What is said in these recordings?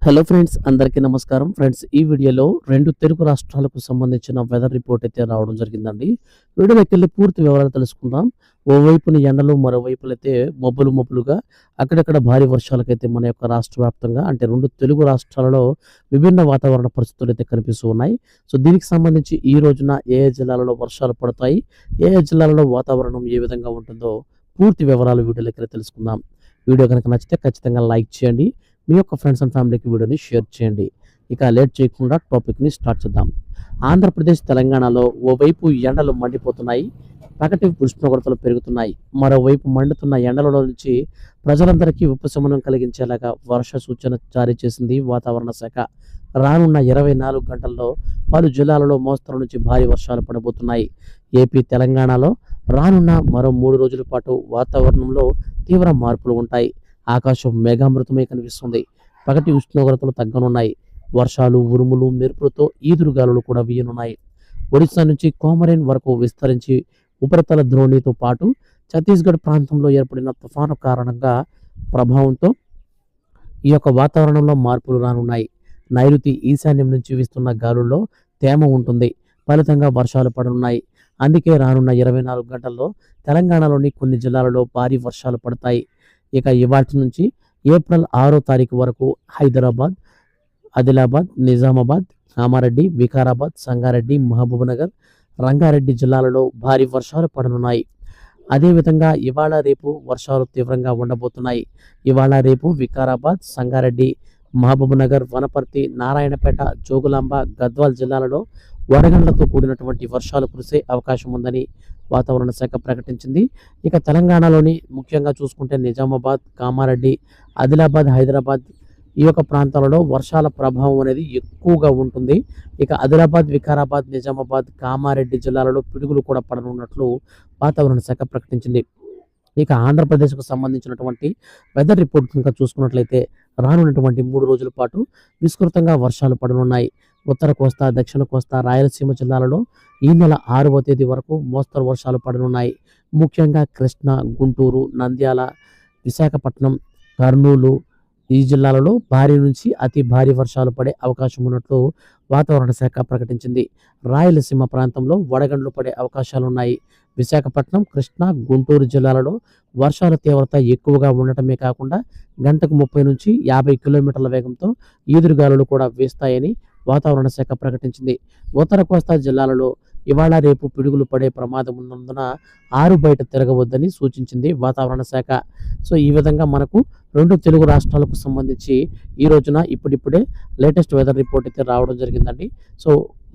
Hello friends, అందరికీ నమస్కారం. Friends, ఈ వీడియోలో 2 తెలుగు రాష్ట్రాలకు సంబంధించిన వెదర్ రిపోర్ట్ అయితే రావడం జరిగిందండి. వీడియోలోకెళ్ళి పూర్తి వివరాలు తెలుసుకుందాం. ఓవైపున ఎండలు, మరోవైపులైతే మబ్బులుగా అక్కడక్కడ భారీ వర్షాలకైతే మన యొక్క రాష్ట్ర వ్యాప్తంగా అంటే 2 తెలుగు రాష్ట్రాలలో విభిన్న వాతావరణ పరిస్థితులు అయితే కనిపిస్తూ ఉన్నాయి. సో దీనికి సంబంధించి ఈ రోజున ఏ జిల్లాలలో వర్షాలు పడతాయి, ఏ జిల్లాలలో వాతావరణం ఏ విధంగా ఉంటుందో పూర్తి వివరాలు వీడియోలోకెళ్ళి తెలుసుకుందాం. వీడియో కనుక నచ్చితే ఖచ్చితంగా లైక్ చేయండి. మీ యొక్క ఫ్రెండ్స్ అండ్ ఫ్యామిలీకి వీడియోని షేర్ చేయండి. ఇక లేట్ చేయకుండా టాపిక్ని స్టార్ట్ చేద్దాం. ఆంధ్రప్రదేశ్, తెలంగాణలో ఓవైపు ఎండలు మండిపోతున్నాయి. పగటి ఉష్ణోగ్రతలు పెరుగుతున్నాయి. మరోవైపు మండుతున్న ఎండలలో నుంచి ప్రజలందరికీ ఉపశమనం కలిగించేలాగా వర్ష సూచన జారీ చేసింది వాతావరణ శాఖ. రానున్న 24 గంటల్లో పలు జిల్లాలలో మోస్తరు నుంచి భారీ వర్షాలు పడబోతున్నాయి. ఏపీ, తెలంగాణలో రానున్న మరో 3 రోజుల పాటు వాతావరణంలో తీవ్ర మార్పులు ఉంటాయి. ఆకాశం మేఘామృతమై కనిపిస్తుంది. పగటి ఉష్ణోగ్రతలు తగ్గనున్నాయి. వర్షాలు, ఉరుములు, మెరుపులతో ఈదురుగాలులు కూడా వీయనున్నాయి. ఒడిశా నుంచి కోమరిన్ వరకు విస్తరించి ఉపరితల ద్రోణితో పాటు ఛత్తీస్గఢ్ ప్రాంతంలో ఏర్పడిన తుఫాను కారణంగా ప్రభావంతో ఈ యొక్క వాతావరణంలో మార్పులు రానున్నాయి. నైరుతి, ఈశాన్యం నుంచి వీస్తున్న గాలుల్లో తేమ ఉంటుంది. ఫలితంగా వర్షాలు పడనున్నాయి. అందుకే రానున్న 24 గంటల్లో తెలంగాణలోని కొన్ని జిల్లాలలో భారీ వర్షాలు పడతాయి. ఇక ఇవాటి నుంచి ఏప్రిల్ 6వ తారీఖు వరకు హైదరాబాద్, ఆదిలాబాద్, నిజామాబాద్, కామారెడ్డి, వికారాబాద్, సంగారెడ్డి, మహబూబ్నగర్, రంగారెడ్డి జిల్లాలలో భారీ వర్షాలు పడనున్నాయి. అదేవిధంగా ఇవాళ రేపు వర్షాలు తీవ్రంగా ఉండబోతున్నాయి. ఇవాళ రేపు వికారాబాద్, సంగారెడ్డి, మహబూబ్నగర్, వనపర్తి, నారాయణపేట, జోగులాంబ, గద్వాల్ జిల్లాలలో వడగండ్లతో కూడినటువంటి వర్షాలు కురిసే అవకాశం ఉందని వాతావరణ శాఖ ప్రకటించింది. ఇక తెలంగాణలోని ముఖ్యంగా చూసుకుంటే నిజామాబాద్, కామారెడ్డి, ఆదిలాబాద్, హైదరాబాద్ ఈ యొక్క ప్రాంతాలలో వర్షాల ప్రభావం అనేది ఎక్కువగా ఉంటుంది. ఇక ఆదిలాబాద్, వికారాబాద్, నిజామాబాద్, కామారెడ్డి జిల్లాలలో పిడుగులు కూడా పడనున్నట్లు వాతావరణ శాఖ ప్రకటించింది. ఇక ఆంధ్రప్రదేశ్కు సంబంధించినటువంటి వెదర్ రిపోర్ట్ కనుక చూసుకున్నట్లయితే రానున్నటువంటి 3 రోజుల పాటు విస్తృతంగా వర్షాలు పడనున్నాయి. ఉత్తర కోస్తా, దక్షిణ కోస్తా, రాయలసీమ జిల్లాలలో ఈ నెల 6వ తేదీ వరకు మోస్తరు వర్షాలు పడనున్నాయి. ముఖ్యంగా కృష్ణా, గుంటూరు, నంద్యాల, విశాఖపట్నం, కర్నూలు ఈ జిల్లాలలో భారీ నుంచి అతి భారీ వర్షాలు పడే అవకాశం ఉన్నట్లు వాతావరణ శాఖ ప్రకటించింది. రాయలసీమ ప్రాంతంలో వడగండ్లు పడే అవకాశాలున్నాయి. విశాఖపట్నం, కృష్ణా, గుంటూరు జిల్లాలలో వర్షాల తీవ్రత ఎక్కువగా ఉండటమే కాకుండా గంటకు 30 నుంచి 50 కిలోమీటర్ల వేగంతో ఈదురుగాలులు కూడా వీస్తాయని వాతావరణ శాఖ ప్రకటించింది. ఉత్తర కోస్తా జిల్లాలలో ఇవాళ రేపు పిడుగులు పడే ప్రమాదం ఉన్నందున ఆరు బయట తిరగవద్దని సూచించింది వాతావరణ శాఖ. సో ఈ విధంగా మనకు 2 తెలుగు రాష్ట్రాలకు సంబంధించి ఈ రోజున ఇప్పుడిప్పుడే లేటెస్ట్ వెదర్ రిపోర్ట్ అయితే రావడం జరిగిందండి. సో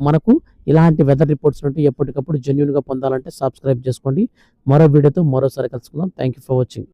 మనకు ఇలాంటి వెదర్ రిపోర్ట్స్ నుండి ఎప్పటికప్పుడు జెన్యూన్గా పొందాలంటే సబ్స్క్రైబ్ చేసుకోండి. మరో వీడియోతో మరోసారి కలుసుకుందాం. Thank you for watching.